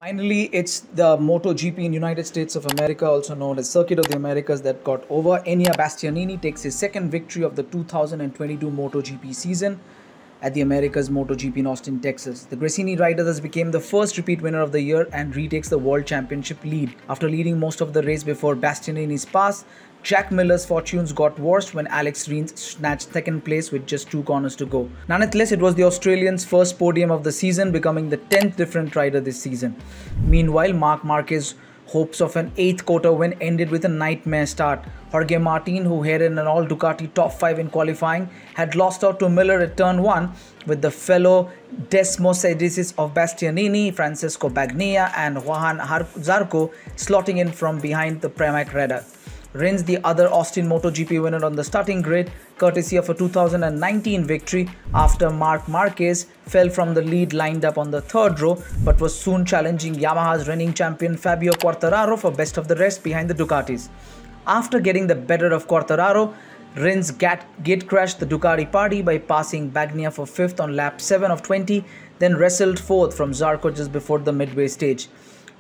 Finally, it's the MotoGP in United States of America, also known as Circuit of the Americas, that got over. Bastianini takes his second victory of the 2022 MotoGP season at the Americas MotoGP in Austin, Texas. The Gresini rider thus became the first repeat winner of the year and retakes the World Championship lead. After leading most of the race before Bastianini's pass, Jack Miller's fortunes got worse when Alex Rins snatched second place with just 2 corners to go. Nonetheless, it was the Australian's first podium of the season, becoming the 10th different rider this season. Meanwhile, Marquez's hopes of an 8th COTA win ended with a nightmare start. Jorge Martin, who headed an all-Ducati top 5 in qualifying, had lost out to Miller at turn 1, with the fellow Desmosedices of Bastianini, Francesco Bagnaia and Johan Zarco slotting in from behind the Pramac Redbull. Rins, the other Austin MotoGP winner, on the starting grid, courtesy of a 2019 victory after Marquez fell from the lead, lined up on the third row, but was soon challenging Yamaha's reigning champion Fabio Quartararo for best of the rest behind the Ducatis. After getting the better of Quartararo, Rins gate crashed the Ducati party by passing Bagnaia for 5th on lap 7 of 20, then wrestled 4th from Zarco just before the midway stage.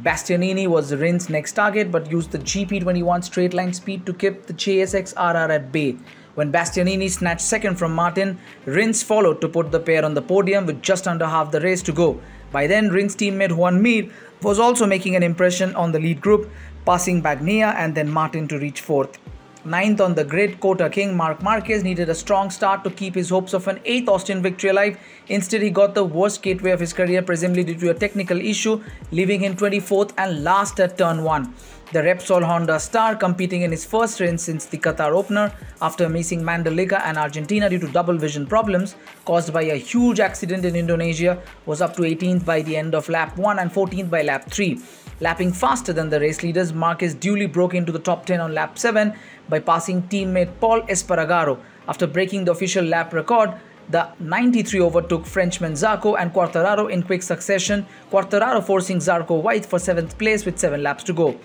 Bastianini was Rins' next target, but used the GP21 straight line speed to keep the JSX RR at bay. When Bastianini snatched second from Martin, Rins followed to put the pair on the podium with just under half the race to go. By then, Rins' teammate Juan Mir was also making an impression on the lead group, passing Bagnaia and then Martin to reach 4th. 9th on the grid, COTA king Marquez needed a strong start to keep his hopes of an 8th Austin victory alive. Instead, he got the worst gateway of his career, presumably due to a technical issue, leaving him 24th and last at turn 1. The Repsol Honda star, competing in his first race since the Qatar opener after missing Mandalika and Argentina due to double vision problems caused by a huge accident in Indonesia, was up to 18th by the end of lap 1 and 14th by lap 3. Lapping faster than the race leaders, Marquez duly broke into the top 10 on lap 7 by passing teammate Paul Esparagaro. After breaking the official lap record, the 93 overtook Frenchman Zarco and Quartararo in quick succession, Quartararo forcing Zarco wide for 7th place with 7 laps to go.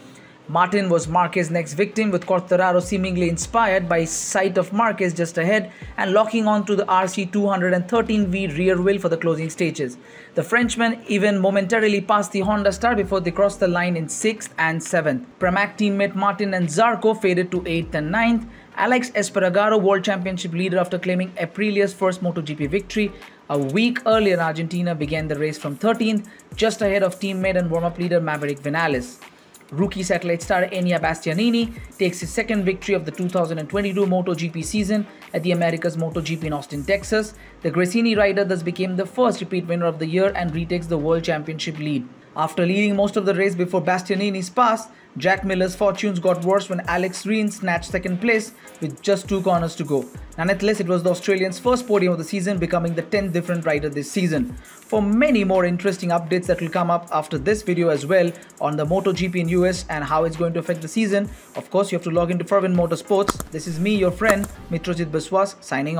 Martin was Marquez's next victim, with Quartararo seemingly inspired by sight of Marquez just ahead and locking on to the RC213V rear wheel for the closing stages. The Frenchman even momentarily passed the Honda star before they crossed the line in 6th and 7th. Pramac teammate Martin and Zarco faded to 8th and 9th. Alex Esparagaro, World Championship leader after claiming Aprilia's first MotoGP victory a week earlier in Argentina, began the race from 13th, just ahead of teammate and warm-up leader Maverick Vinales. Rookie satellite star Bastianini takes his second victory of the 2022 MotoGP season at the Americas MotoGP in Austin, Texas. The Gresini rider thus became the first repeat winner of the year and retakes the World Championship lead. After leading most of the race before Bastianini's pass, Jack Miller's fortunes got worse when Alex Rins snatched second place with just 2 corners to go. Nonetheless, it was the Australian's first podium of the season, becoming the 10th different rider this season. For many more interesting updates that will come up after this video as well on the MotoGP in US and how it's going to affect the season, of course you have to log into Fervent Motorsports. This is me, your friend Mitrojit Biswas, signing off.